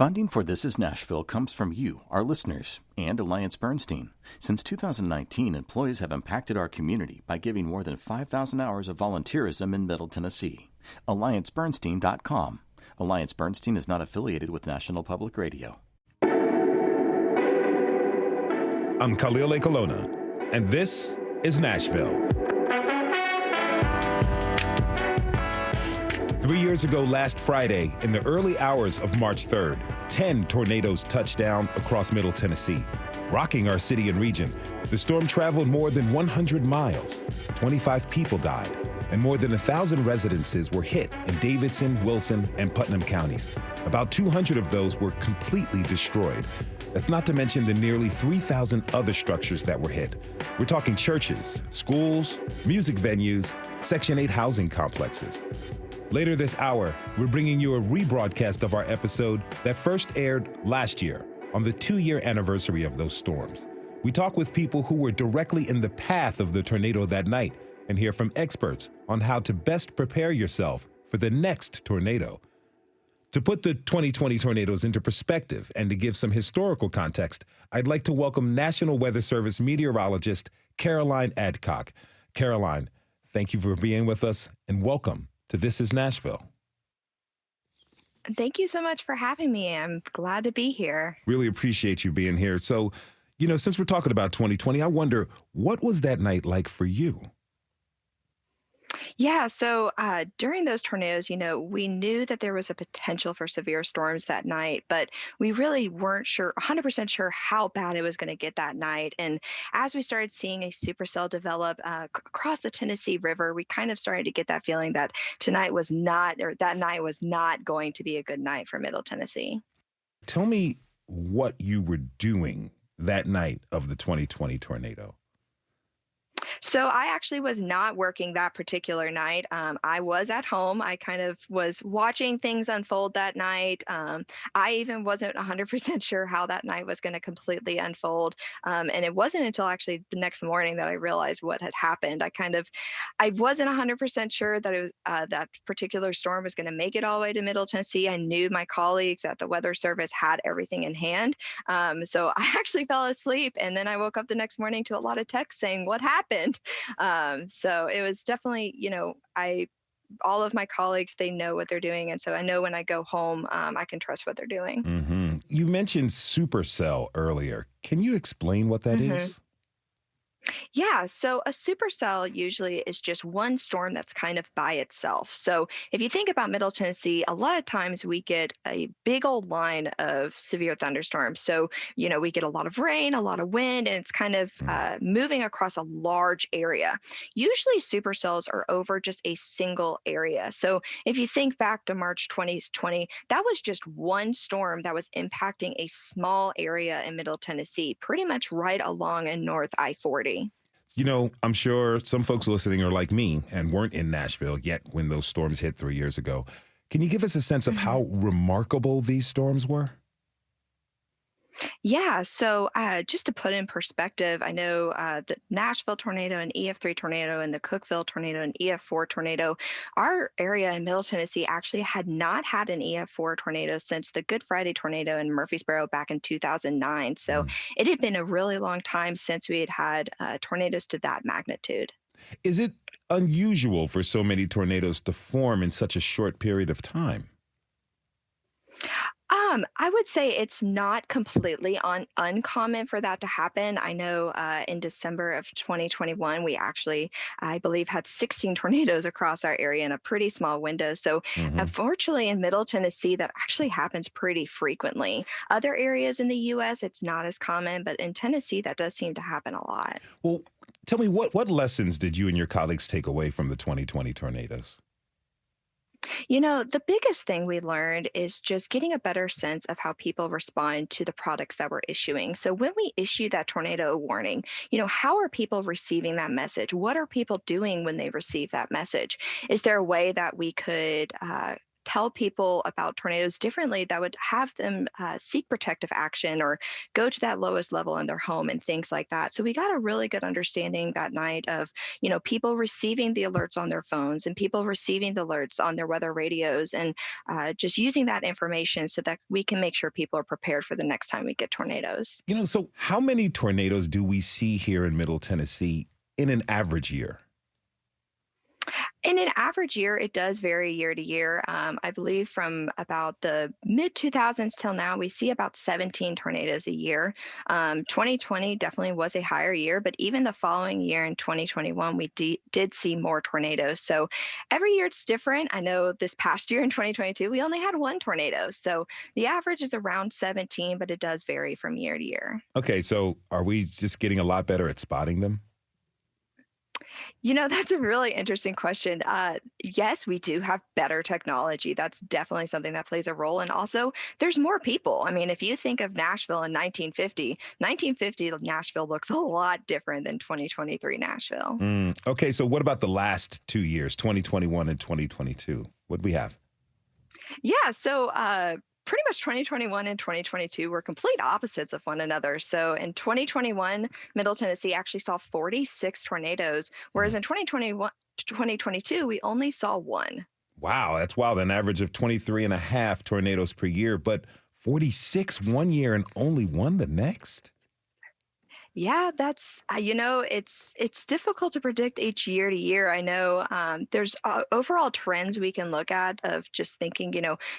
Funding for This Is Nashville comes from you, our listeners, and Alliance Bernstein. Since 2019, employees have impacted our community by giving more than 5,000 hours of volunteerism in Middle Tennessee. AllianceBernstein.com. Alliance Bernstein is not affiliated with National Public Radio. I'm Khalil A. Colonna, and this is Nashville. 3 years ago last Friday, in the early hours of March 3rd, 10 tornadoes touched down across Middle Tennessee, rocking our city and region. The storm traveled more than 100 miles. 25 people died, and more than 1,000 residences were hit in Davidson, Wilson, and Putnam counties. About 200 of those were completely destroyed. That's not to mention the nearly 3,000 other structures that were hit. We're talking churches, schools, music venues, Section 8 housing complexes. Later this hour, we're bringing you a rebroadcast of our episode that first aired last year on the 2-year anniversary of those storms. We talk with people who were directly in the path of the tornado that night and hear from experts on how to best prepare yourself for the next tornado. To put the 2020 tornadoes into perspective and to give some historical context, I'd like to welcome National Weather Service meteorologist Caroline Adcock. Caroline, thank you for being with us and welcome to This Is Nashville. Thank you so much for having me. I'm glad to be here. Really appreciate you being here. So, since we're talking about 2020, I wonder, what was that night like for you? Yeah, so during those tornadoes, we knew that there was a potential for severe storms that night, but we really weren't 100% sure how bad it was going to get that night. And as we started seeing a supercell develop across the Tennessee River, we kind of started to get that feeling that that night was not going to be a good night for Middle Tennessee. Tell me what you were doing that night of the 2020 tornado. So I actually was not working that particular night. I was at home. I kind of was watching things unfold that night. I even wasn't 100% sure how that night was going to completely unfold. And it wasn't until actually the next morning that I realized what had happened. I wasn't 100% sure that it was that particular storm was going to make it all the way to Middle Tennessee. I knew my colleagues at the Weather Service had everything in hand. So I actually fell asleep, and then I woke up the next morning to a lot of texts saying, "What happened?" So it was definitely, all of my colleagues, they know what they're doing. And so I know when I go home, I can trust what they're doing. Mm-hmm. You mentioned supercell earlier. Can you explain what that is? Yeah, so a supercell usually is just one storm that's kind of by itself. So if you think about Middle Tennessee, a lot of times we get a big old line of severe thunderstorms. So, we get a lot of rain, a lot of wind, and it's kind of moving across a large area. Usually supercells are over just a single area. So if you think back to March 2020, that was just one storm that was impacting a small area in Middle Tennessee, pretty much right along in North I-40. I'm sure some folks listening are like me and weren't in Nashville yet when those storms hit 3 years ago. Can you give us a sense of how remarkable these storms were? Yeah, so just to put in perspective, I know the Nashville tornado and EF3 tornado and the Cookeville tornado and EF4 tornado, our area in Middle Tennessee actually had not had an EF4 tornado since the Good Friday tornado in Murfreesboro back in 2009. So it had been a really long time since we had tornadoes to that magnitude. Is it unusual for so many tornadoes to form in such a short period of time? I would say it's not completely uncommon for that to happen. I know in December of 2021, we actually, I believe, had 16 tornadoes across our area in a pretty small window. So unfortunately, in Middle Tennessee, that actually happens pretty frequently. Other areas in the U.S., it's not as common, but in Tennessee, that does seem to happen a lot. Well, tell me, what lessons did you and your colleagues take away from the 2020 tornadoes? The biggest thing we learned is just getting a better sense of how people respond to the products that we're issuing. So when we issue that tornado warning, how are people receiving that message? What are people doing when they receive that message? Is there a way that we could tell people about tornadoes differently that would have them seek protective action or go to that lowest level in their home and things like that. So we got a really good understanding that night of, people receiving the alerts on their phones and people receiving the alerts on their weather radios, and just using that information so that we can make sure people are prepared for the next time we get tornadoes. So how many tornadoes do we see here in Middle Tennessee in an average year? In an average year, it does vary year to year. I believe from about the mid 2000s till now, we see about 17 tornadoes a year. 2020 definitely was a higher year, but even the following year in 2021, we did see more tornadoes. So every year it's different. I know this past year in 2022, we only had one tornado. So the average is around 17, but it does vary from year to year. Okay, so are we just getting a lot better at spotting them? That's a really interesting question. Yes, we do have better technology. That's definitely something that plays a role. And also, there's more people. I mean, if you think of Nashville in 1950 Nashville looks a lot different than 2023 Nashville. Okay, so what about the last 2 years, 2021 and 2022? What do we have? Yeah, so pretty much 2021 and 2022 were complete opposites of one another. So in 2021, Middle Tennessee actually saw 46 tornadoes, whereas in 2022, we only saw one. Wow, that's wild. An average of 23 and a half tornadoes per year, but 46 one year and only one the next? Yeah, that's it's difficult to predict each year to year. I know there's overall trends we can look at of just thinking,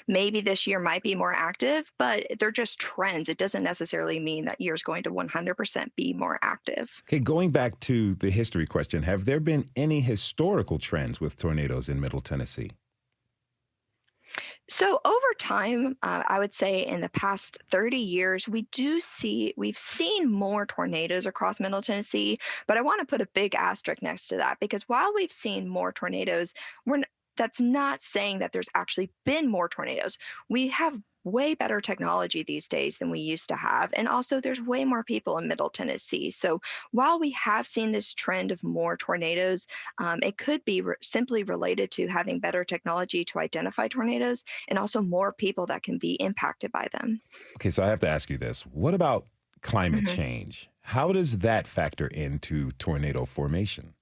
maybe this year might be more active, but they're just trends. It doesn't necessarily mean that year's going to 100% be more active. Okay, going back to the history question, have there been any historical trends with tornadoes in Middle Tennessee? So over time, I would say in the past 30 years, we've seen more tornadoes across Middle Tennessee, but I want to put a big asterisk next to that because while we've seen more tornadoes, that's not saying that there's actually been more tornadoes. We have way better technology these days than we used to have. And also there's way more people in Middle Tennessee. So while we have seen this trend of more tornadoes, it could be simply related to having better technology to identify tornadoes and also more people that can be impacted by them. Okay, so I have to ask you this. What about climate change? How does that factor into tornado formation?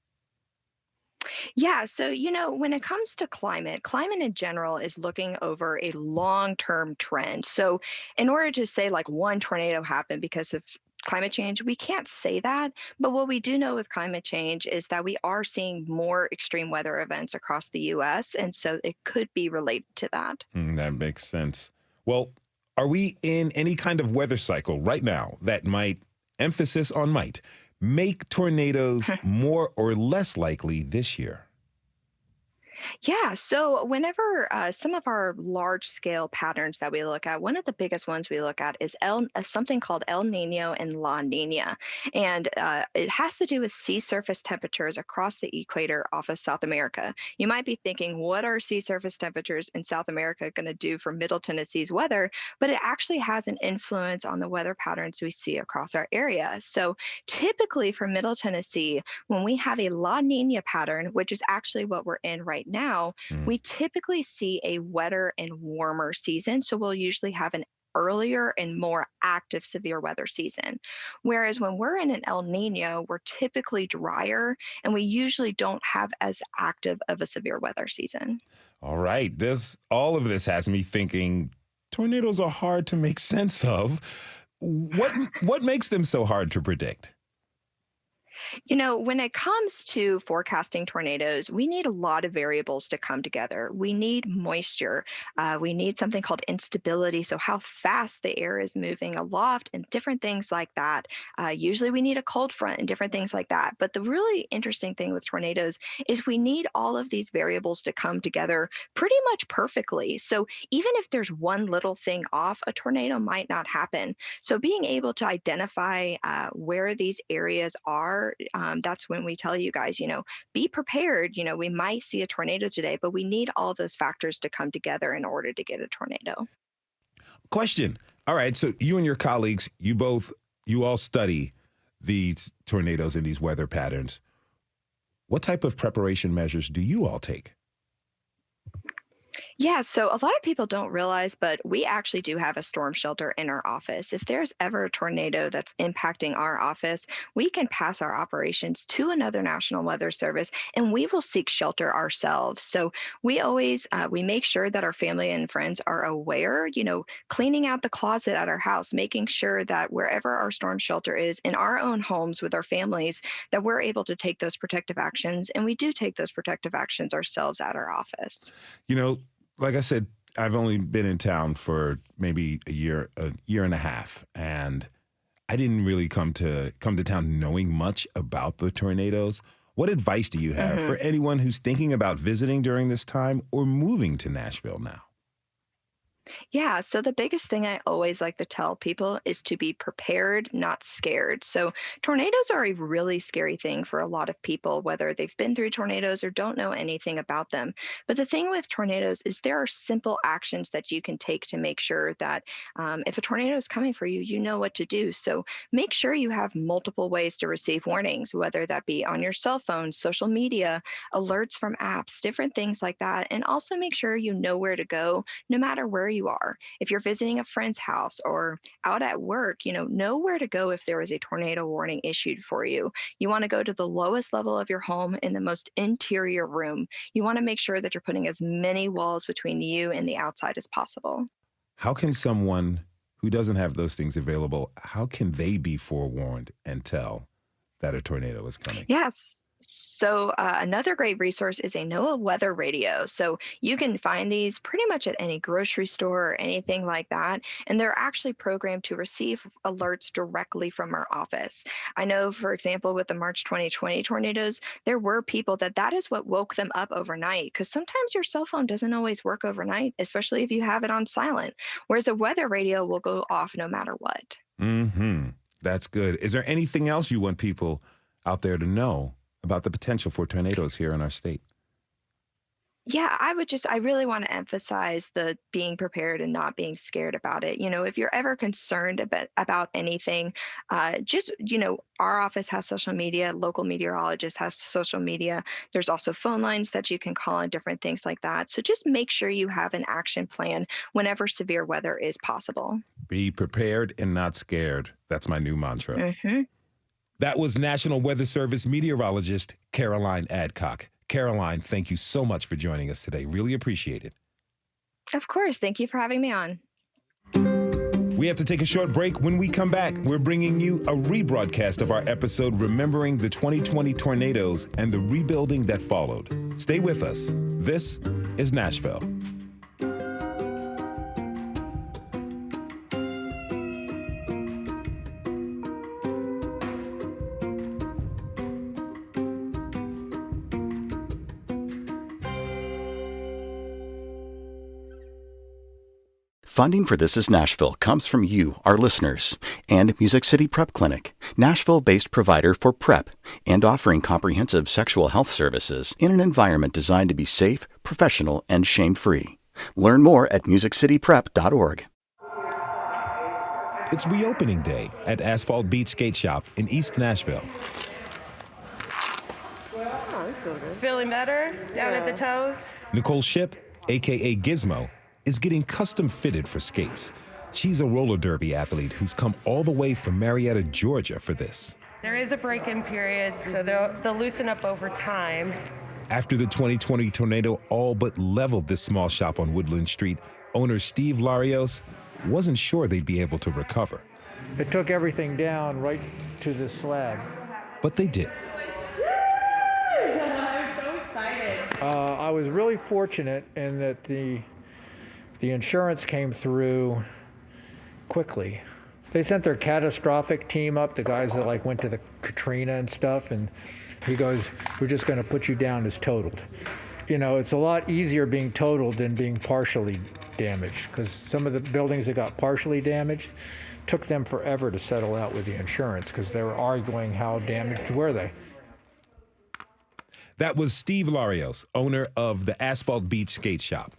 Yeah, so when it comes to climate in general is looking over a long-term trend. So in order to say like one tornado happened because of climate change, we can't say that. But what we do know with climate change is that we are seeing more extreme weather events across the US. And so it could be related to that. That makes sense. Well, are we in any kind of weather cycle right now that might, emphasis on might, make tornadoes more or less likely this year? Yeah, so whenever some of our large scale patterns that we look at, one of the biggest ones we look at is something called El Nino and La Nina. And it has to do with sea surface temperatures across the equator off of South America. You might be thinking, what are sea surface temperatures in South America going to do for Middle Tennessee's weather? But it actually has an influence on the weather patterns we see across our area. So typically for Middle Tennessee, when we have a La Nina pattern, which is actually what we're in right now, we typically see a wetter and warmer season. So we'll usually have an earlier and more active severe weather season. Whereas when we're in an El Nino, we're typically drier and we usually don't have as active of a severe weather season. All right. All of this has me thinking tornadoes are hard to make sense of. What makes them so hard to predict? When it comes to forecasting tornadoes, we need a lot of variables to come together. We need moisture. We need something called instability, so how fast the air is moving aloft and different things like that. Usually we need a cold front and different things like that. But the really interesting thing with tornadoes is we need all of these variables to come together pretty much perfectly. So even if there's one little thing off, a tornado might not happen. So being able to identify where these areas are, that's when we tell you guys, be prepared. We might see a tornado today, but we need all those factors to come together in order to get a tornado. Question. All right. So you and your colleagues, you all study these tornadoes and these weather patterns. What type of preparation measures do you all take? Yeah, so a lot of people don't realize, but we actually do have a storm shelter in our office. If there's ever a tornado that's impacting our office, we can pass our operations to another National Weather Service and we will seek shelter ourselves. So we always we make sure that our family and friends are aware, cleaning out the closet at our house, making sure that wherever our storm shelter is in our own homes with our families, that we're able to take those protective actions. And we do take those protective actions ourselves at our office. You know, like I said, I've only been in town for maybe a year and a half, and I didn't really come to town knowing much about the tornadoes. What advice do you have for anyone who's thinking about visiting during this time or moving to Nashville now? Yeah, so the biggest thing I always like to tell people is to be prepared, not scared. So, tornadoes are a really scary thing for a lot of people, whether they've been through tornadoes or don't know anything about them. But the thing with tornadoes is there are simple actions that you can take to make sure that if a tornado is coming for you, you know what to do. So, make sure you have multiple ways to receive warnings, whether that be on your cell phone, social media, alerts from apps, different things like that. And also make sure you know where to go no matter where you are. If you're visiting a friend's house or out at work, know where to go if there is a tornado warning issued for you. You want to go to the lowest level of your home in the most interior room. You want to make sure that you're putting as many walls between you and the outside as possible. How can someone who doesn't have those things available, how can they be forewarned and tell that a tornado is coming? Yeah. So another great resource is a NOAA weather radio. So you can find these pretty much at any grocery store or anything like that. And they're actually programmed to receive alerts directly from our office. I know, for example, with the March 2020 tornadoes, there were people that is what woke them up overnight, because sometimes your cell phone doesn't always work overnight, especially if you have it on silent, whereas a weather radio will go off no matter what. That's good. Is there anything else you want people out there to know about the potential for tornadoes here in our state? Yeah, I really want to emphasize the being prepared and not being scared about it. If you're ever concerned about anything, our office has social media, local meteorologist has social media. There's also phone lines that you can call and different things like that. So just make sure you have an action plan whenever severe weather is possible. Be prepared and not scared. That's my new mantra. That was National Weather Service meteorologist Caroline Adcock. Caroline, thank you so much for joining us today. Really appreciate it. Of course. Thank you for having me on. We have to take a short break. When we come back, we're bringing you a rebroadcast of our episode remembering the 2020 tornadoes and the rebuilding that followed. Stay with us. This is Nashville. Funding for This is Nashville comes from you, our listeners, and Music City Prep Clinic, Nashville-based provider for PrEP and offering comprehensive sexual health services in an environment designed to be safe, professional, and shame-free. Learn more at musiccityprep.org. It's reopening day at Asphalt Beach Skate Shop in East Nashville. Feeling better down at the toes? Nicole Ship, a.k.a. Gizmo, is getting custom fitted for skates. She's a roller derby athlete who's come all the way from Marietta, Georgia for this. There is a break-in period, so they'll loosen up over time. After the 2020 tornado all but leveled this small shop on Woodland Street, owner Steve Larios wasn't sure they'd be able to recover. It took everything down right to the slab. But they did. I'm so excited. I was really fortunate in that the insurance came through quickly. They sent their catastrophic team up, the guys that went to the Katrina and stuff, and he goes, "We're just going to put you down as totaled." It's a lot easier being totaled than being partially damaged, because some of the buildings that got partially damaged took them forever to settle out with the insurance because they were arguing how damaged were they. That was Steve Larios, owner of the Asphalt Beach Skate Shop.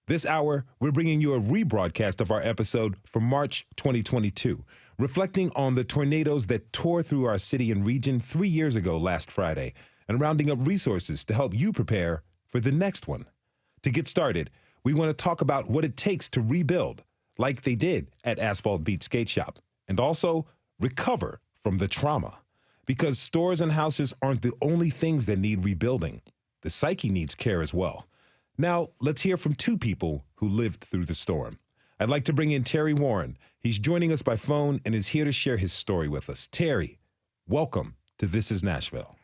This hour, we're bringing you a rebroadcast of our episode from March 2022, reflecting on the tornadoes that tore through our city and region 3 years ago last Friday, and rounding up resources to help you prepare for the next one. To get started, We want to talk about what it takes to rebuild, like they did at Asphalt Beach Skate Shop, and also recover from the trauma. Because stores and houses aren't the only things that need rebuilding. The psyche needs care as well. Now, let's hear from two people who lived through the storm. I'd like to bring in Terry Warren. He's joining us by phone and is here to share his story with us. Terry, welcome to This is Nashville.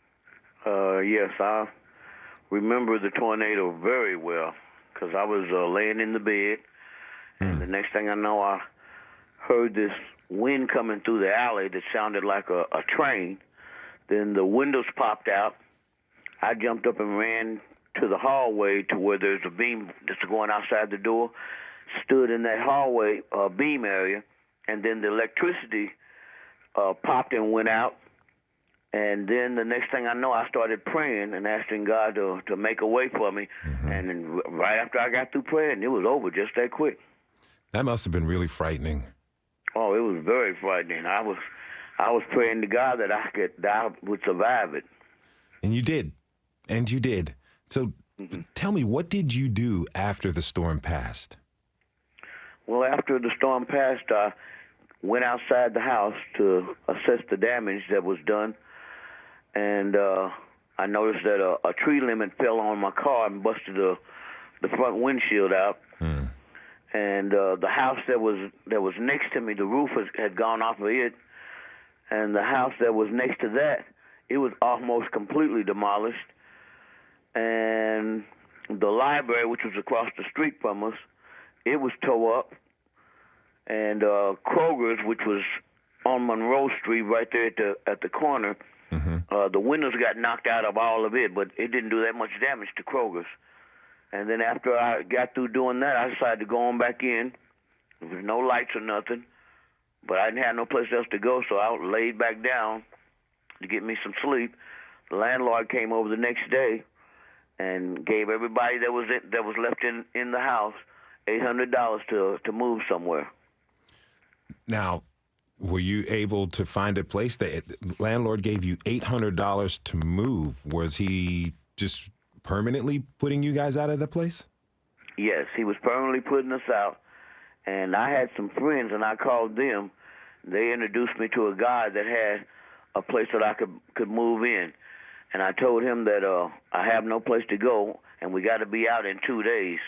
Yes, I remember the tornado very well because I was laying in the bed, and the next thing I know, I heard this wind coming through the alley that sounded like a train. Then the windows popped out. I jumped up and ran to the hallway to where there's a beam that's going outside the door, stood in that hallway beam area, and then the electricity popped and went out. And then the next thing I know, I started praying and asking God to make a way for me. And then right after I got through praying, it was over just that quick. That must have been really frightening. Oh, it was very frightening. I was praying to God that I would survive it. And you did. And you did. So tell me, what did you do after the storm passed? Well, after the storm passed, I went outside the house to assess the damage that was done. And I noticed that a tree limb fell on my car and busted the front windshield out. And the house that was next to me, the roof had gone off of it. And the house that was next to that, it was almost completely demolished. And the library, which was across the street from us, it was tore up. And Kroger's, which was on Monroe Street right there at the corner, the windows got knocked out of all of it, but it didn't do that much damage to Kroger's. And then after I got through doing that, I decided to go on back in. There was no lights or nothing, but I didn't have no place else to go, so I laid back down to get me some sleep. The landlord came over the next day and gave everybody that was left in the house $800 to move somewhere. Now, were you able to find a place? The landlord gave you $800 to move. Was he just permanently putting you guys out of the place? Yes, he was permanently putting us out. And I had some friends, and I called them. They introduced me to a guy that had a place that I could move in. And I told him that I have no place to go, and we got to be out in 2 days.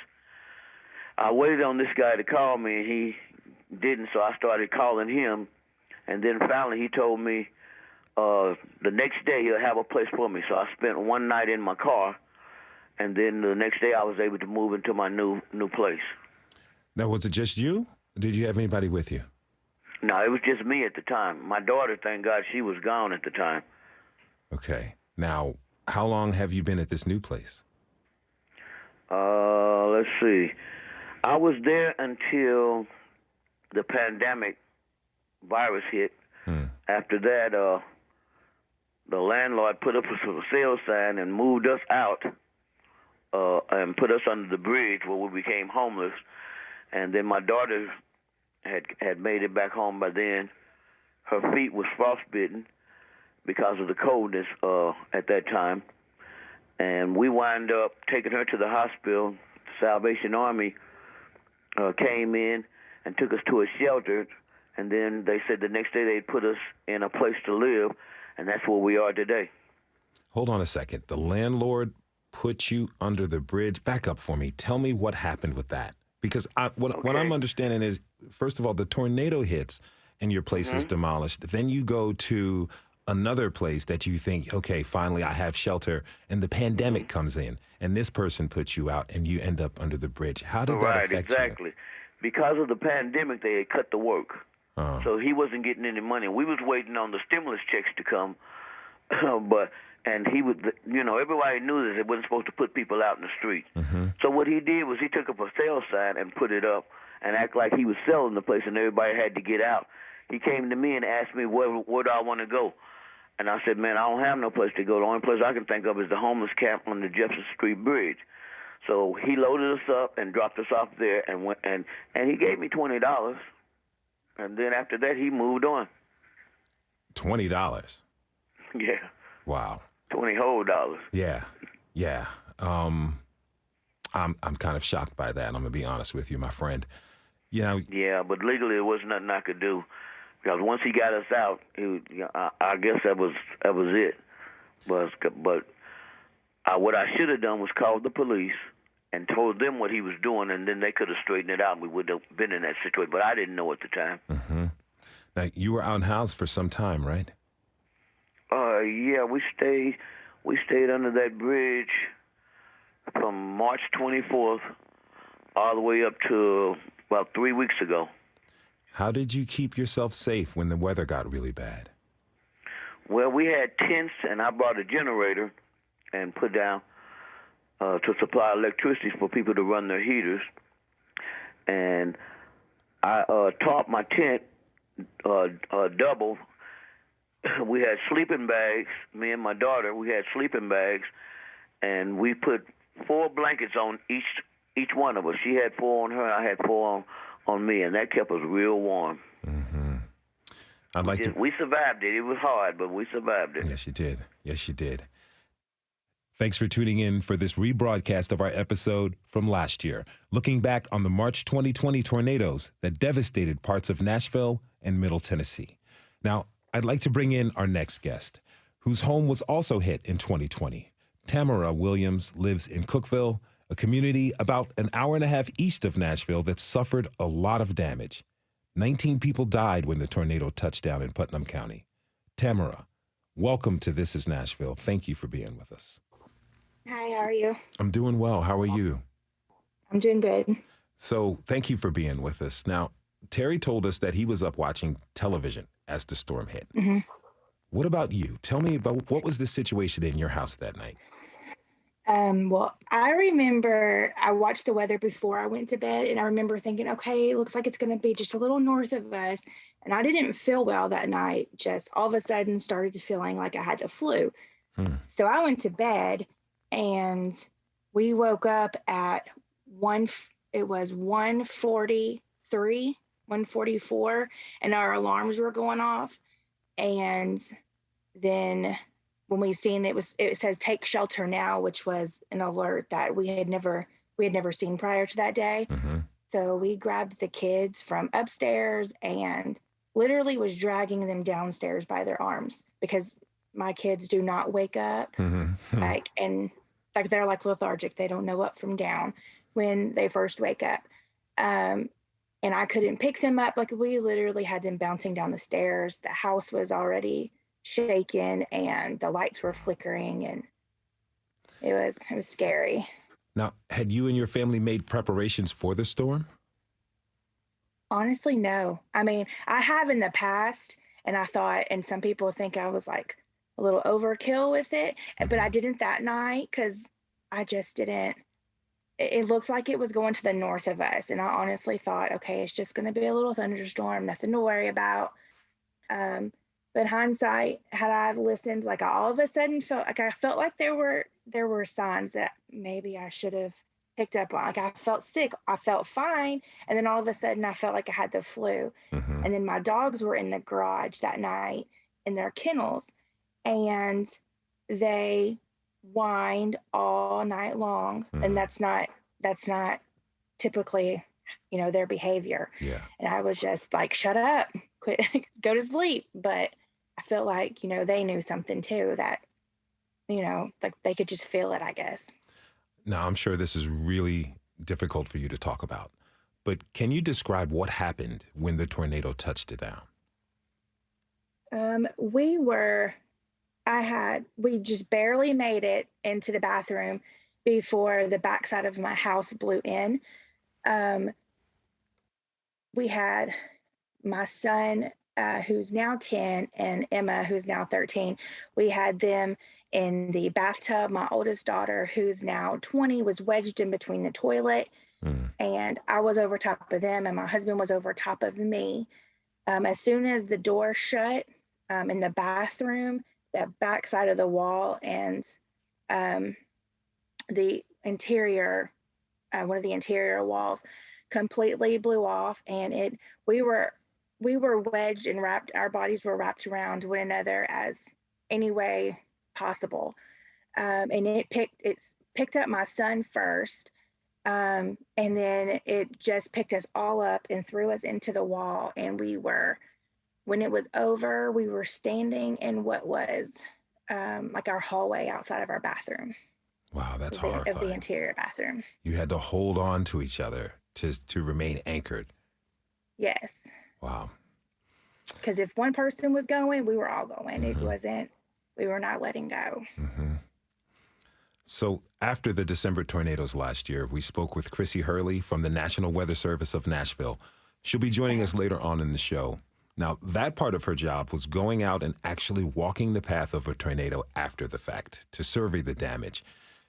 I waited on this guy to call me, and he didn't, so I started calling him. And then finally he told me the next day he'll have a place for me. So I spent one night in my car, and then the next day I was able to move into my new place. Now, was it just you? Or did you have anybody with you? No, it was just me at the time. My daughter, thank God, she was gone at the time. Okay. Now, how long have you been at this new place? Let's see. I was there until the pandemic virus hit. After that, the landlord put up a for sale sign and moved us out and put us under the bridge where we became homeless. And then my daughter had made it back home by then. Her feet was frostbitten because of the coldness at that time. And we wound up taking her to the hospital. The Salvation Army came in and took us to a shelter. And then they said the next day they'd put us in a place to live, and that's where we are today. Hold on a second. The landlord put you under the bridge. Back up for me. Tell me what happened with that. Because what I'm understanding is, first of all, the tornado hits and your place is demolished. Then you go to another place that you think, okay, finally I have shelter, and the pandemic comes in, and this person puts you out, and you end up under the bridge. How did that affect you? Right, exactly. Because of the pandemic, they had cut the work. So he wasn't getting any money. We was waiting on the stimulus checks to come, and he would, everybody knew that they wasn't supposed to put people out in the street. So what he did was he took up a sale sign and put it up and act like he was selling the place, and everybody had to get out. He came to me and asked me where do I want to go, and I said, man, I don't have no place to go. The only place I can think of is the homeless camp on the Jefferson Street Bridge. So he loaded us up and dropped us off there, and went and he gave me $20. And then after that, he moved on. $20? Yeah. Wow. 20 whole dollars. Yeah. I'm kind of shocked by that. I'm going to be honest with you, my friend. You know, Yeah, but legally there was nothing I could do because once he got us out, I guess that was it. But what I should have done was called the police and told them what he was doing, and then they could have straightened it out, and we would have been in that situation. But I didn't know at the time. Mm-hmm. Now, you were unhoused for some time, right? Yeah, we stayed under that bridge from March 24th all the way up to about 3 weeks ago. How did you keep yourself safe when the weather got really bad? Well, we had tents, and I brought a generator and put down to supply electricity for people to run their heaters. And I tarped my tent double. We had sleeping bags. Me and my daughter, we had sleeping bags, and we put 4 blankets on each one of us. She had 4 on her, I had 4 on me, and that kept us real warm. Mm-hmm. We survived it. It was hard, but we survived it. Yes, you did. Yes, you did. Thanks for tuning in for this rebroadcast of our episode from last year, looking back on the March 2020 tornadoes that devastated parts of Nashville and Middle Tennessee. Now, I'd like to bring in our next guest, whose home was also hit in 2020. Tamara Williams lives in Cookeville, a community about an hour and a half east of Nashville that suffered a lot of damage. 19 people died when the tornado touched down in Putnam County. Tamara, welcome to This is Nashville. Thank you for being with us. Hi, how are you? I'm doing well. How are you? I'm doing good. So thank you for being with us. Now, Terry told us that he was up watching television as the storm hit. Mm-hmm. What about you? Tell me about what was the situation in your house that night? Well, I remember I watched the weather before I went to bed, and I remember thinking, okay, it looks like it's going to be just a little north of us. And I didn't feel well that night. Just all of a sudden started feeling like I had the flu. So I went to bed, and we woke up at 1:43, 1:44, and our alarms were going off. And then when we seen it says take shelter now, which was an alert that we had never seen prior to that day. Mm-hmm. So we grabbed the kids from upstairs and literally was dragging them downstairs by their arms because my kids do not wake up. Mm-hmm. They're like lethargic. They don't know up from down when they first wake up. And I couldn't pick them up. Like we literally had them bouncing down the stairs. The house was already shaken and the lights were flickering, and it was scary. Now, had you and your family made preparations for the storm? Honestly, no. I mean, I have in the past, and I thought, and some people think I was like a little overkill with it, but I didn't that night because I just didn't. It looked like it was going to the north of us, and I honestly thought, okay, it's just going to be a little thunderstorm, nothing to worry about. But hindsight, had I listened, like I all of a sudden felt like there were signs that maybe I should have picked up on. Like I felt sick, I felt fine, and then all of a sudden I felt like I had the flu. Mm-hmm. And then my dogs were in the garage that night in their kennels, and they whined all night long, and that's not typically, their behavior. Yeah. And I was just like, shut up, quit, go to sleep. But I felt like, they knew something too, that, like they could just feel it, I guess. Now, I'm sure this is really difficult for you to talk about, but can you describe what happened when the tornado touched it down? We just barely made it into the bathroom before the backside of my house blew in. We had my son, who's now 10, and Emma, who's now 13. We had them in the bathtub. My oldest daughter, who's now 20, was wedged in between the toilet, and I was over top of them, and my husband was over top of me. As soon as the door shut in the bathroom, the backside of the wall and the interior, one of the interior walls completely blew off, and we were wedged and wrapped, our bodies were wrapped around one another as any way possible. And it picked up my son first, And then it just picked us all up and threw us into the wall. And when it was over, we were standing in what was like our hallway outside of our bathroom. Wow, that's Of horrifying. the interior bathroom. You had to hold on to each other to remain anchored. Yes. Wow. Because if one person was going, we were all going. We were not letting go. Mm-hmm. So after the December tornadoes last year, we spoke with Chrissy Hurley from the National Weather Service of Nashville. She'll be joining us later on in the show. Now, that part of her job was going out and actually walking the path of a tornado after the fact to survey the damage.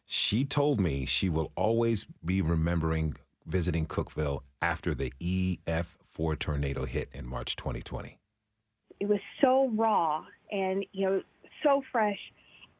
She told me she will always be remembering visiting Cookeville after the EF4 tornado hit in March 2020. It was so raw and, so fresh.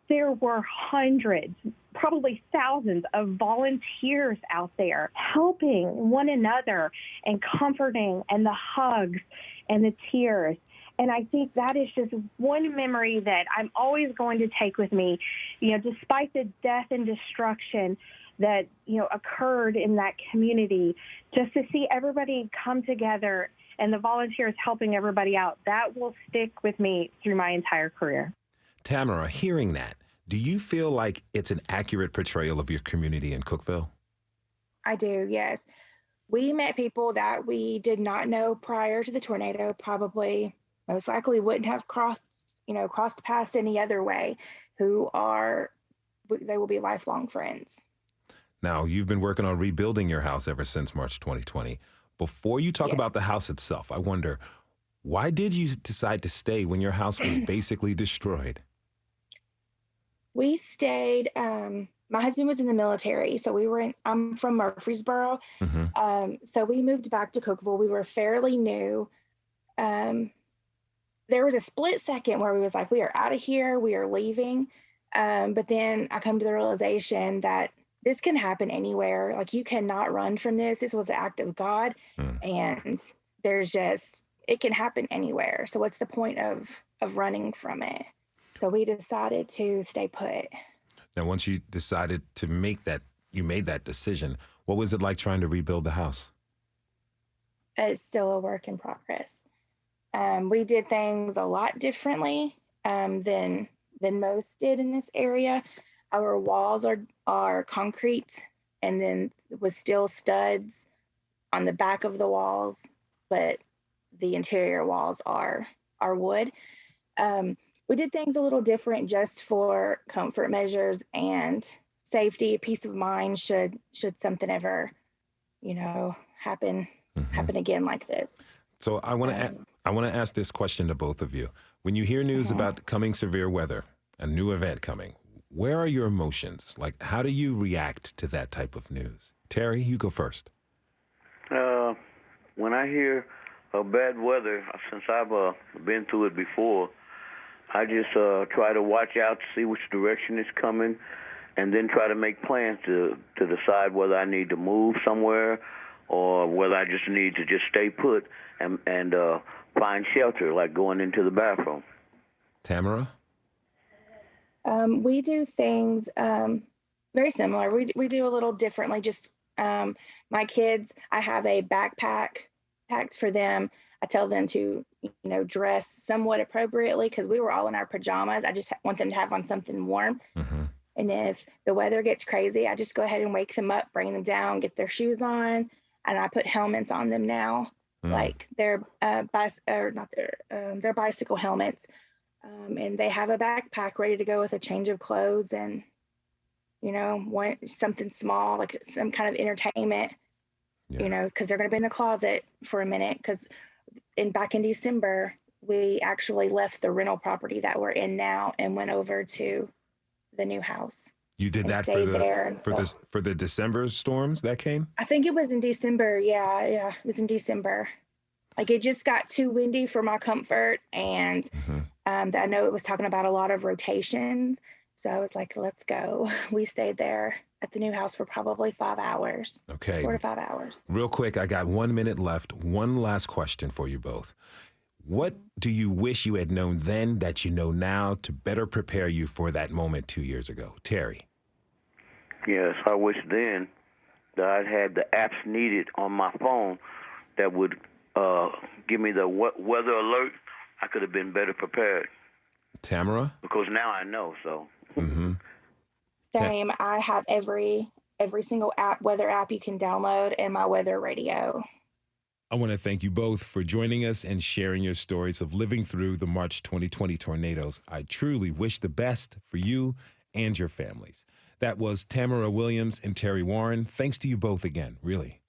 There were hundreds, probably thousands of volunteers out there helping one another and comforting, and the hugs and the tears. And I think that is just one memory that I'm always going to take with me, despite the death and destruction that, occurred in that community, just to see everybody come together and the volunteers helping everybody out, that will stick with me through my entire career. Tamara, hearing that, do you feel like it's an accurate portrayal of your community in Cookeville? I do, yes. We met people that we did not know prior to the tornado, probably most likely wouldn't have crossed paths any other way, they will be lifelong friends. Now, you've been working on rebuilding your house ever since March 2020. Before you talk about the house itself, I wonder, why did you decide to stay when your house was basically destroyed? We stayed, my husband was in the military, so I'm from Murfreesboro. Mm-hmm. So we moved back to Cookeville. We were fairly new. There was a split second where we was like, we are out of here, we are leaving. But then I come to the realization that this can happen anywhere. Like, you cannot run from this. This was an act of God. And it can happen anywhere. So what's the point of running from it? So we decided to stay put. Now, once you decided to you made that decision, what was it like trying to rebuild the house? It's still a work in progress. We did things a lot differently than most did in this area. Our walls are concrete, and then with steel studs on the back of the walls, but the interior walls are wood. We did things a little different just for comfort measures and safety, peace of mind should something ever, happen again like this. So I want to ask this question to both of you. When you hear news about coming severe weather, a new event coming, where are your emotions? Like, how do you react to that type of news? Terry, you go first. When I hear bad weather, since I've been through it before, I just try to watch out to see which direction it's coming, and then try to make plans to decide whether I need to move somewhere or whether I just need to just stay put and find shelter, like going into the bathroom. Tamara? We do things very similar. We do a little differently. Just my kids, I have a backpack packed for them. I tell them to, dress somewhat appropriately because we were all in our pajamas. I just want them to have on something warm. Mm-hmm. And if the weather gets crazy, I just go ahead and wake them up, bring them down, get their shoes on, and I put helmets on them now, like their bicycle helmets. And they have a backpack ready to go with a change of clothes and, something small, like some kind of entertainment, because they're going to be in the closet for a minute. Because back in December, we actually left the rental property that we're in now and went over to the new house. You did that for the December storms that came? I think it was in December. Yeah, it was in December. Like, it just got too windy for my comfort, and I know it was talking about a lot of rotations. So I was like, let's go. We stayed there at the new house for probably 5 hours. Okay. 4 to 5 hours. Real quick, I got 1 minute left. One last question for you both. What do you wish you had known then that you know now to better prepare you for that moment 2 years ago? Terry. Yes, I wish then that I had the apps needed on my phone that would give me the weather alert, I could have been better prepared. Tamara? Because now I know, so. Mm-hmm. Same. I have every single weather app you can download in my weather radio. I want to thank you both for joining us and sharing your stories of living through the March 2020 tornadoes. I truly wish the best for you and your families. That was Tamara Williams and Terry Warren. Thanks to you both again, really.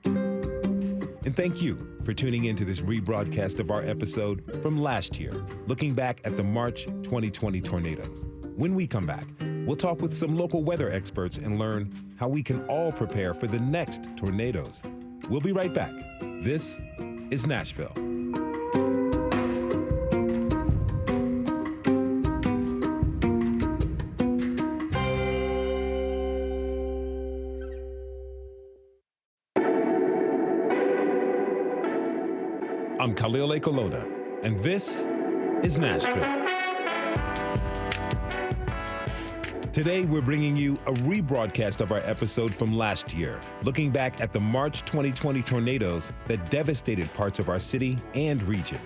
And thank you for tuning into this rebroadcast of our episode from last year, looking back at the March 2020 tornadoes. When we come back, we'll talk with some local weather experts and learn how we can all prepare for the next tornadoes. We'll be right back. This is Nashville. I'm Khalil Ekolona, and this is Nashville. Today, we're bringing you a rebroadcast of our episode from last year, looking back at the March 2020 tornadoes that devastated parts of our city and region.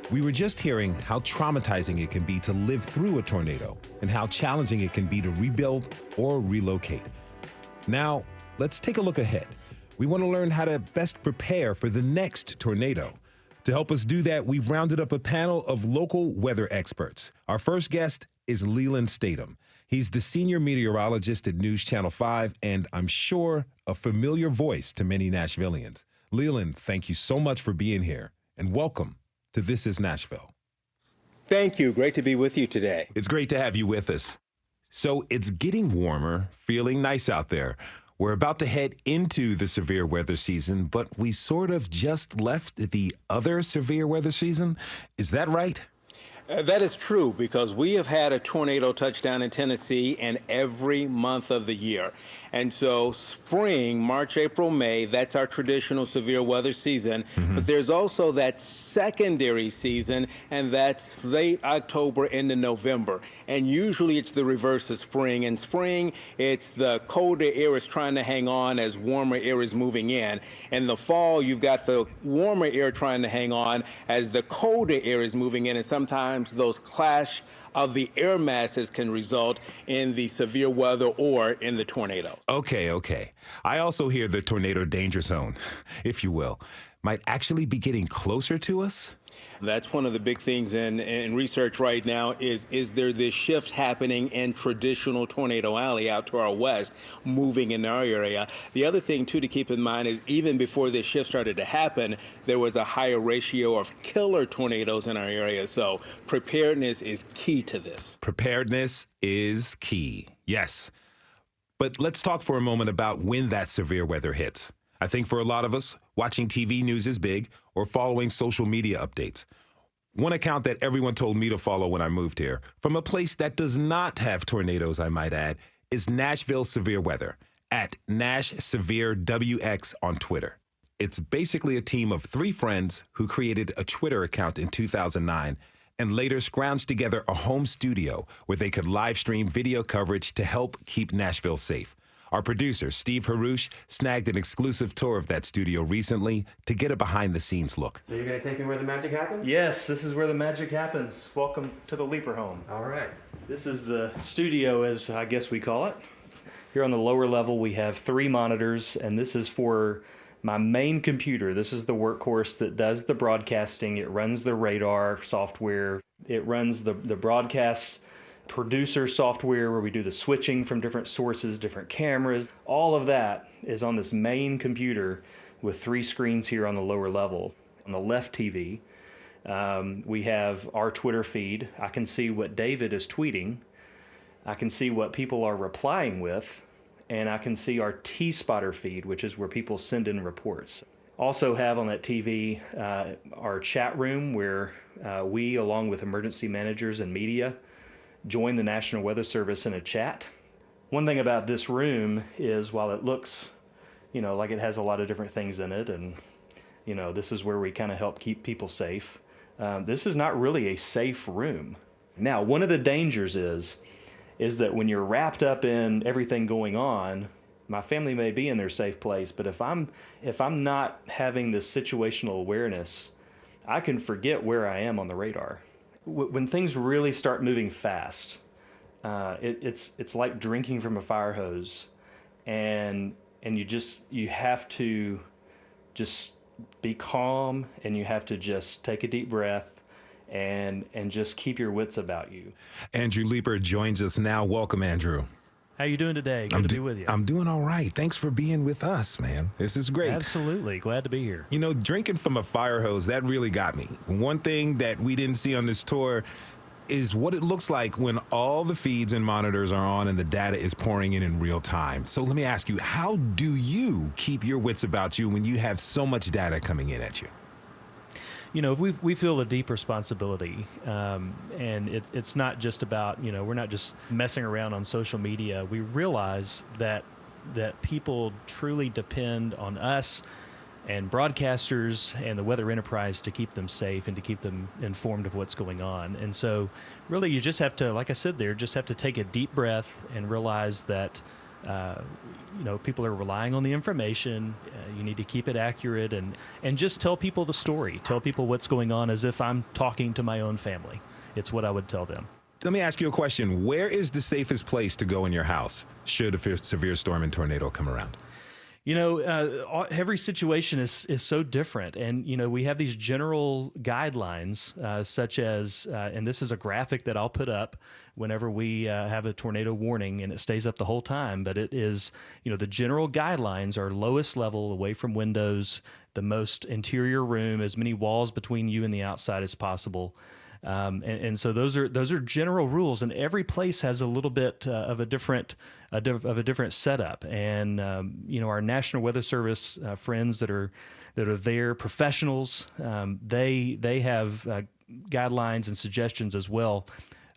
We were just hearing how traumatizing it can be to live through a tornado and how challenging it can be to rebuild or relocate. Now, let's take a look ahead. We want to learn how to best prepare for the next tornado. To help us do that, we've rounded up a panel of local weather experts. Our first guest is Leland Statham. He's the senior meteorologist at News Channel 5, and I'm sure a familiar voice to many Nashvillians. Leland, thank you so much for being here, and welcome to This is Nashville. Thank you. Great to be with you today. It's great to have you with us. So it's getting warmer, feeling nice out there. We're about to head into the severe weather season, but we sort of just left the other severe weather season. Is that right? That is true, because we have had a tornado touchdown in Tennessee in every month of the year. And so spring, March, April, May, that's our traditional severe weather season. Mm-hmm. But there's also that secondary season, and that's late October into November. And usually it's the reverse of spring. In spring, it's the colder air is trying to hang on as warmer air is moving in. In the fall, you've got the warmer air trying to hang on as the colder air is moving in. And sometimes those clash of the air masses can result in the severe weather or in the tornado. Okay. I also hear the tornado danger zone, if you will, might actually be getting closer to us. That's one of the big things in research right now is there this shift happening in traditional Tornado Alley out to our west, moving in our area. The other thing, too, to keep in mind is even before this shift started to happen, there was a higher ratio of killer tornadoes in our area. So preparedness is key to this. Preparedness is key, yes. But let's talk for a moment about when that severe weather hits. I think for a lot of us, watching TV news is big, or following social media updates. One account that everyone told me to follow when I moved here, from a place that does not have tornadoes, I might add, is Nashville Severe Weather, at NashSevereWX on Twitter. It's basically a team of 3 friends who created a Twitter account in 2009 and later scrounged together a home studio where they could live stream video coverage to help keep Nashville safe. Our producer, Steve Harouche, snagged an exclusive tour of that studio recently to get a behind-the-scenes look. So you're going to take me where the magic happens? Yes, this is where the magic happens. Welcome to the Leaper home. All right. This is the studio, as I guess we call it. Here on the lower level, we have 3 monitors, and this is for my main computer. This is the workhorse that does the broadcasting. It runs the radar software. It runs the broadcast producer software where we do the switching from different sources, different cameras. All of that is on this main computer with 3 screens here on the lower level. On the left TV, we have our Twitter feed. I can see what David is tweeting. I can see what people are replying with, and I can see our T-Spotter feed, which is where people send in reports. Also have on that TV our chat room where we, along with emergency managers and media, join the National Weather Service in a chat. One thing about this room is while it looks, like it has a lot of different things in it, and, this is where we kind of help keep people safe, this is not really a safe room. Now, one of the dangers is that when you're wrapped up in everything going on, My family may be in their safe place, but if I'm not having this situational awareness, I can forget where I am on the radar. When things really start moving fast, it's like drinking from a fire hose, and you have to just be calm, and you have to just take a deep breath and just keep your wits about you. Andrew Leeper joins us now. Welcome, Andrew. How you doing today? Good to be with you. I'm doing all right. Thanks for being with us, man. This is great. Absolutely. Glad to be here. You know, drinking from a fire hose, that really got me. One thing that we didn't see on this tour is what it looks like when all the feeds and monitors are on and the data is pouring in real time. So let me ask you, how do you keep your wits about you when you have so much data coming in at you? You know, we feel a deep responsibility, and it's not just about, you know, we're not just messing around on social media. We realize that people truly depend on us and broadcasters and the weather enterprise to keep them safe and to keep them informed of what's going on. And so really you just have to, like I said there, just have to take a deep breath and realize that you know, people are relying on the information. You need to keep it accurate and just tell people the story. Tell people what's going on as if I'm talking to my own family. It's what I would tell them. Let me ask you a question. Where is the safest place to go in your house should a severe storm and tornado come around? You know, every situation is so different. And, you know, we have these general guidelines such as, and this is a graphic that I'll put up whenever we have a tornado warning, and it stays up the whole time. But it is, you know, the general guidelines are lowest level away from windows, the most interior room, as many walls between you and the outside as possible. And so those are general rules, and every place has a little bit of a different setup. And you know, our National Weather Service friends that are there, professionals, they have guidelines and suggestions as well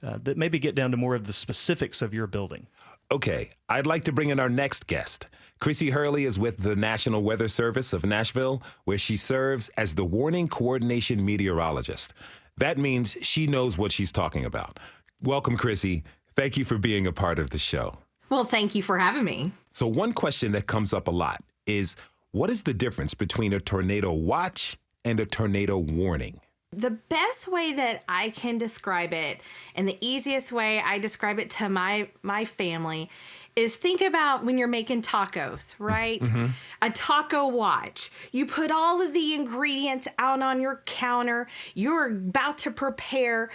that maybe get down to more of the specifics of your building. Okay, I'd like to bring in our next guest. Chrissy Hurley is with the National Weather Service of Nashville, where she serves as the warning coordination meteorologist. That means she knows what she's talking about. Welcome, Chrissy. Thank you for being a part of the show. Well, thank you for having me. So one question that comes up a lot is, what is the difference between a tornado watch and a tornado warning? The best way that I can describe it, and the easiest way I describe it to my family, is think about when you're making tacos, right? Mm-hmm. A taco watch. You put all of the ingredients out on your counter. You're about to prepare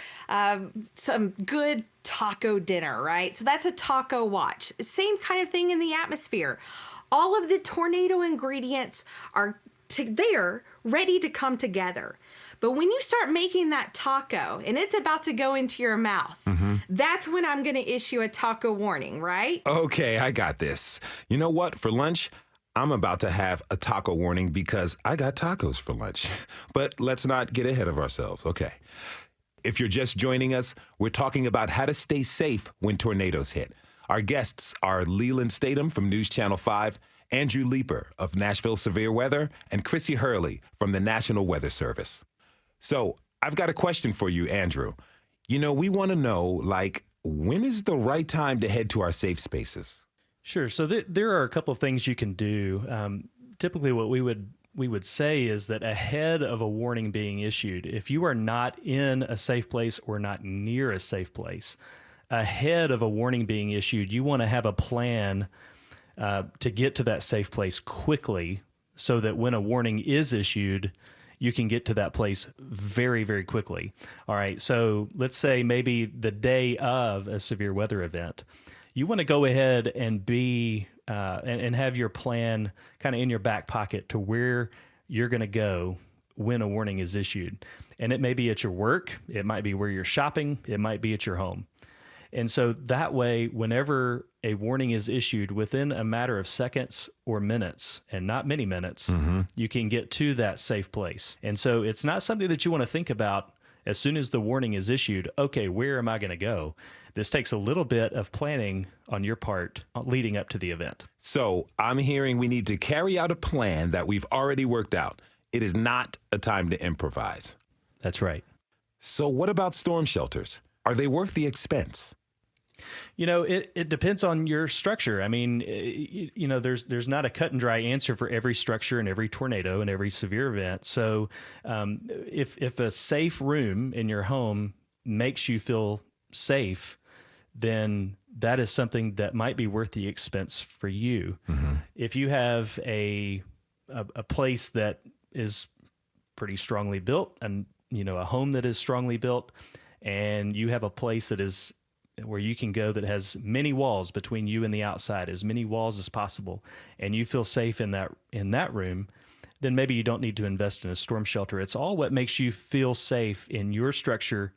some good taco dinner, right? So that's a taco watch. Same kind of thing in the atmosphere. All of the tornado ingredients are there, ready to come together. But when you start making that taco and it's about to go into your mouth, mm-hmm. that's when I'm going to issue a taco warning, right? Okay, I got this. You know what? For lunch, I'm about to have a taco warning because I got tacos for lunch. But let's not get ahead of ourselves, okay? If you're just joining us, we're talking about how to stay safe when tornadoes hit. Our guests are Leland Statham from News Channel 5, Andrew Leeper of Nashville Severe Weather, and Chrissy Hurley from the National Weather Service. So I've got a question for you, Andrew. You know, we want to know, like, when is the right time to head to our safe spaces? Sure. So there are a couple of things you can do. Typically what we would say is that ahead of a warning being issued, if you are not in a safe place or not near a safe place, ahead of a warning being issued, you want to have a plan to get to that safe place quickly so that when a warning is issued, you can get to that place very, very quickly. All right, so let's say maybe the day of a severe weather event, you want to go ahead and and have your plan kind of in your back pocket to where you're going to go when a warning is issued. And it may be at your work, it might be where you're shopping, it might be at your home. And so that way, whenever a warning is issued, within a matter of seconds or minutes, and not many minutes, mm-hmm. you can get to that safe place. And so it's not something that you want to think about as soon as the warning is issued, okay, where am I going to go? This takes a little bit of planning on your part leading up to the event. So I'm hearing we need to carry out a plan that we've already worked out. It is not a time to improvise. That's right. So what about storm shelters? Are they worth the expense? It depends on your structure. I mean, there's not a cut and dry answer for every structure and every tornado and every severe event. So if a safe room in your home makes you feel safe, then that is something that might be worth the expense for you. Mm-hmm. If you have a place that is pretty strongly built, and a home that is strongly built, and you have a place that is where you can go that has many walls between you and the outside, as many walls as possible, and you feel safe in that room, then maybe you don't need to invest in a storm shelter. It's all what makes you feel safe in your structure,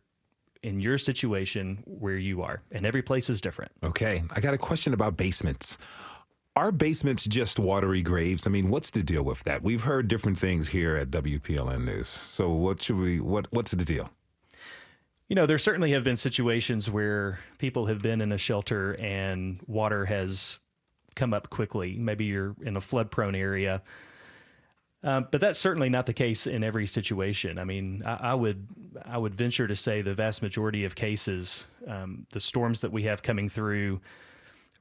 in your situation where you are. And every place is different. Okay. I got a question about basements. Are basements just watery graves? I mean, what's the deal with that? We've heard different things here at WPLN News. So what's the deal? There certainly have been situations where people have been in a shelter and water has come up quickly. Maybe you're in a flood-prone area. But that's certainly not the case in every situation. I mean, I would venture to say the vast majority of cases, the storms that we have coming through,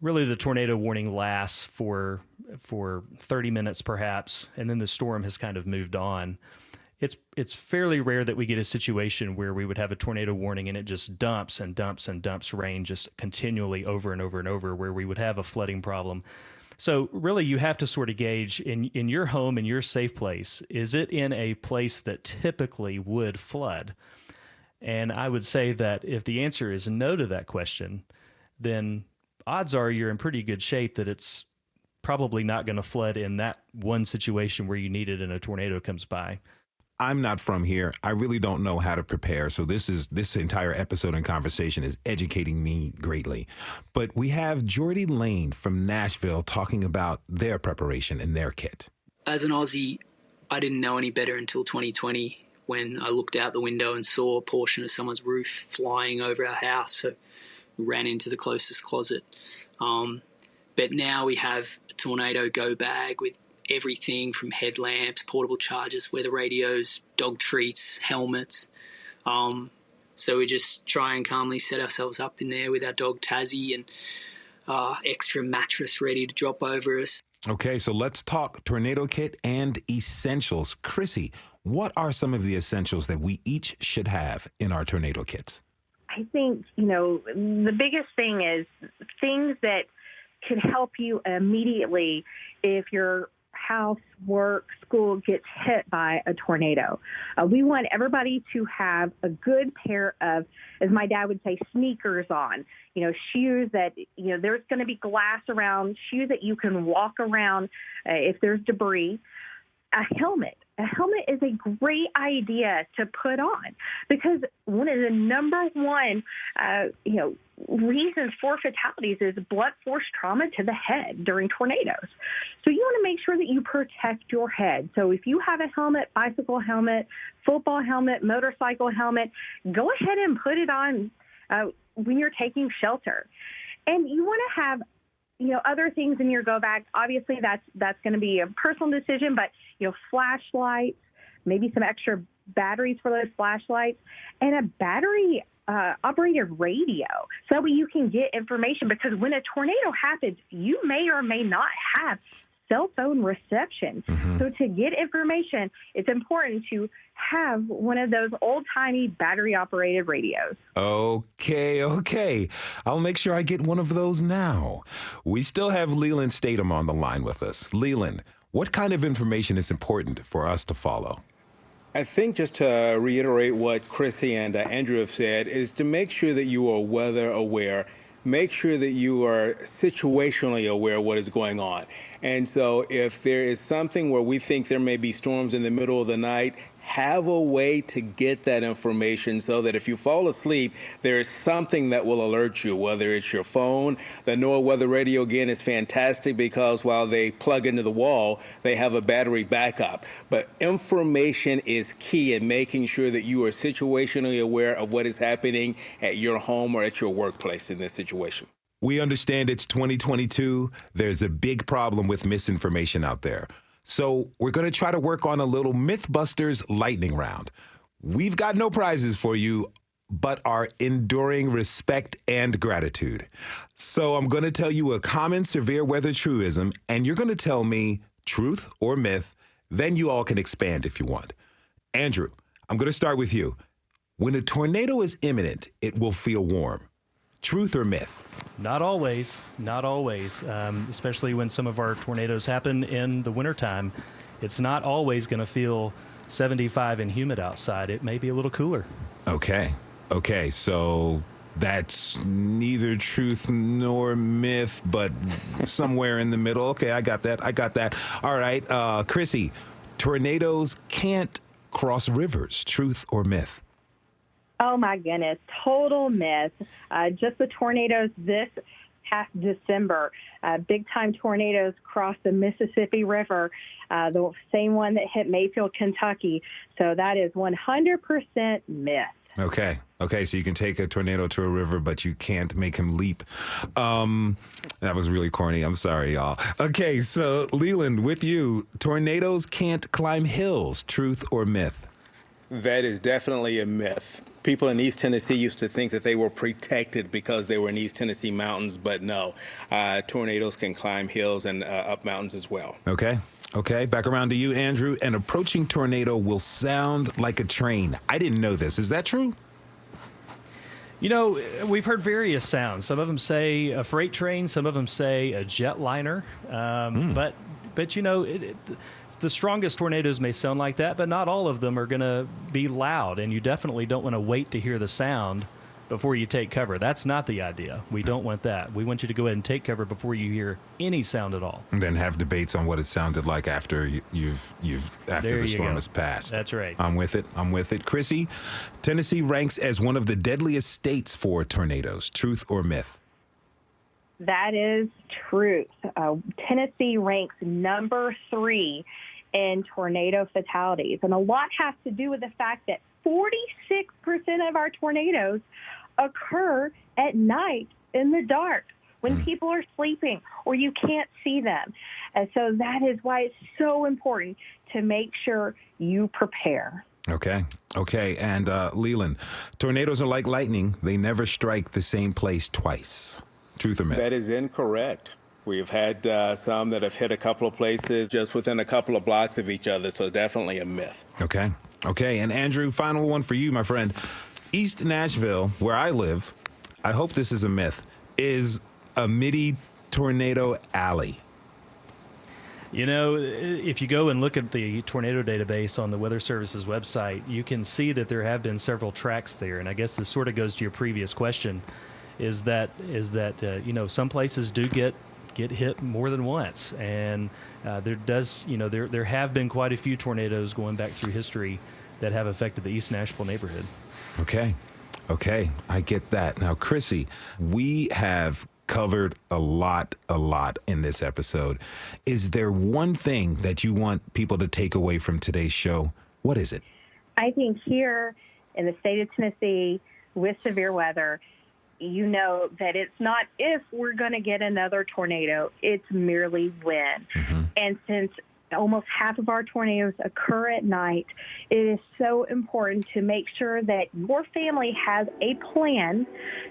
really the tornado warning lasts for 30 minutes perhaps, and then the storm has kind of moved on. It's fairly rare that we get a situation where we would have a tornado warning and it just dumps and dumps and dumps rain just continually over and over and over, where we would have a flooding problem. So really you have to sort of gauge in your home, in your safe place, is it in a place that typically would flood? And I would say that if the answer is no to that question, then odds are you're in pretty good shape that it's probably not going to flood in that one situation where you need it and a tornado comes by. I'm not from here. I really don't know how to prepare. So this entire episode and conversation is educating me greatly. But we have Jordy Lane from Nashville talking about their preparation and their kit. As an Aussie, I didn't know any better until 2020 when I looked out the window and saw a portion of someone's roof flying over our house. So we ran into the closest closet. But now we have a tornado go bag with everything from headlamps, portable chargers, weather radios, dog treats, helmets. So we just try and calmly set ourselves up in there with our dog Tassie and extra mattress ready to drop over us. Okay, so let's talk tornado kit and essentials. Chrissy, what are some of the essentials that we each should have in our tornado kits? I think, the biggest thing is things that could help you immediately if your house, work, school gets hit by a tornado. We want everybody to have a good pair of, as my dad would say, sneakers on, shoes that, there's going to be glass around, shoes that you can walk around if there's debris. A helmet. A helmet is a great idea to put on because one of the number one, reasons for fatalities is blunt force trauma to the head during tornadoes. So you want to make sure that you protect your head. So if you have a helmet, bicycle helmet, football helmet, motorcycle helmet, go ahead and put it on when you're taking shelter. And you want to have other things in your go bag. Obviously, that's going to be a personal decision, but, flashlights, maybe some extra batteries for those flashlights, and a battery operated radio so that way you can get information, because when a tornado happens, you may or may not have cell phone reception. Mm-hmm. So to get information, it's important to have one of those old-timey battery-operated radios. Okay. I'll make sure I get one of those now. We still have Leland Statham on the line with us. Leland, what kind of information is important for us to follow? I think just to reiterate what Chrissy and Andrew have said is to make sure that you are weather aware. Make sure that you are situationally aware of what is going on. And so if there is something where we think there may be storms in the middle of the night, have a way to get that information so that if you fall asleep, there is something that will alert you, whether it's your phone. The NOAA weather radio, again, is fantastic because while they plug into the wall, they have a battery backup. But information is key in making sure that you are situationally aware of what is happening at your home or at your workplace in this situation. We understand it's 2022. There's a big problem with misinformation out there. So we're going to try to work on a little Mythbusters lightning round. We've got no prizes for you, but are enduring respect and gratitude. So I'm going to tell you a common severe weather truism, and you're going to tell me truth or myth. Then you all can expand if you want. Andrew, I'm going to start with you. When a tornado is imminent, it will feel warm. Truth or myth? Not always. Not always. Especially when some of our tornadoes happen in the wintertime. It's not always going to feel 75 and humid outside. It may be a little cooler. Okay. So that's neither truth nor myth, but somewhere in the middle. Okay, I got that. All right, Chrissy, tornadoes can't cross rivers. Truth or myth? Oh, my goodness. Total myth. Just the tornadoes this past December. Big-time tornadoes crossed the Mississippi River, the same one that hit Mayfield, Kentucky. So that is 100% myth. Okay, so you can take a tornado to a river, but you can't make him leap. That was really corny. I'm sorry, y'all. Okay, so Leland, with you, tornadoes can't climb hills. Truth or myth? That is definitely a myth. People in East Tennessee used to think that they were protected because they were in East Tennessee mountains, but no. Tornadoes can climb hills and up mountains as well. Okay, back around to you, Andrew. An approaching tornado will sound like a train. I didn't know this. Is that true? You know, we've heard various sounds. Some of them say a freight train. Some of them say a jetliner. But you know, the strongest tornadoes may sound like that, but not all of them are going to be loud. And you definitely don't want to wait to hear the sound before you take cover. That's not the idea. We don't want that. We want you to go ahead and take cover before you hear any sound at all. And then have debates on what it sounded like after the storm has passed. That's right. I'm with it. Chrissy, Tennessee ranks as one of the deadliest states for tornadoes. Truth or myth? That is truth. Tennessee ranks number 3 in tornado fatalities. And a lot has to do with the fact that 46% of our tornadoes occur at night in the dark when people are sleeping or you can't see them. And so that is why it's so important to make sure you prepare. Okay. And Leland, tornadoes are like lightning. They never strike the same place twice. Truth or myth? That is incorrect. We've had some that have hit a couple of places just within a couple of blocks of each other, so definitely a myth. Okay, and Andrew, final one for you, my friend. East Nashville, where I live, I hope this is a myth, is a midi tornado alley. You know, if you go and look at the tornado database on the Weather Service's website, you can see that there have been several tracks there. And I guess this sort of goes to your previous question, is that you know, some places do get hit more than once, and there have been quite a few tornadoes going back through history that have affected the East Nashville neighborhood. Okay, I get that. Now, Chrissy, we have covered a lot in this episode. Is there one thing that you want people to take away from today's show? What is it? I think here in the state of Tennessee with severe weather, you know that it's not if we're going to get another tornado, it's merely when. And since almost half of our tornadoes occur at night, it is so important to make sure that your family has a plan,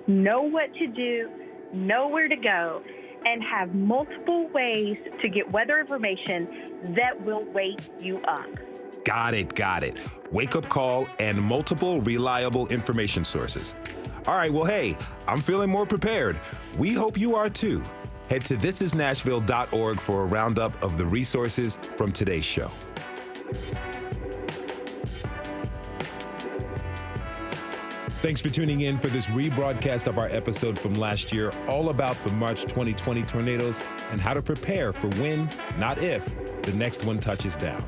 know what to do, know where to go, and have multiple ways to get weather information that will wake you up. Got it. Wake-up call and multiple reliable information sources. All right, well, hey, I'm feeling more prepared. We hope you are too. Head to thisisnashville.org for a roundup of the resources from today's show. Thanks for tuning in for this rebroadcast of our episode from last year, all about the March 2020 tornadoes and how to prepare for when, not if, the next one touches down.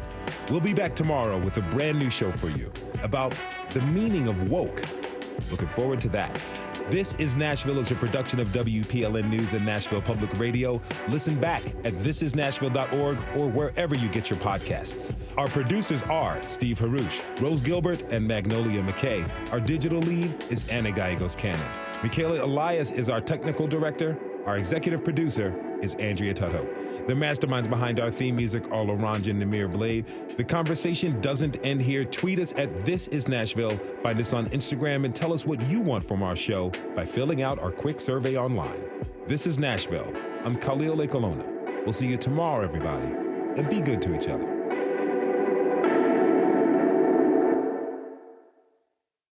We'll be back tomorrow with a brand new show for you about the meaning of woke. Looking forward to that. This is Nashville is a production of WPLN News and Nashville Public Radio. Listen back at thisisnashville.org or wherever you get your podcasts. Our producers are Steve Haruch, Rose Gilbert, and Magnolia McKay. Our digital lead is Anna Gallegos Cannon. Michaela Elias is our technical director. Our executive producer is Andrea Tuttle. The masterminds behind our theme music are Laurent and Namir Blade. The conversation doesn't end here. Tweet us at This Is Nashville. Find us on Instagram and tell us what you want from our show by filling out our quick survey online. This is Nashville. I'm Khalil Ekolona. We'll see you tomorrow, everybody, and be good to each other.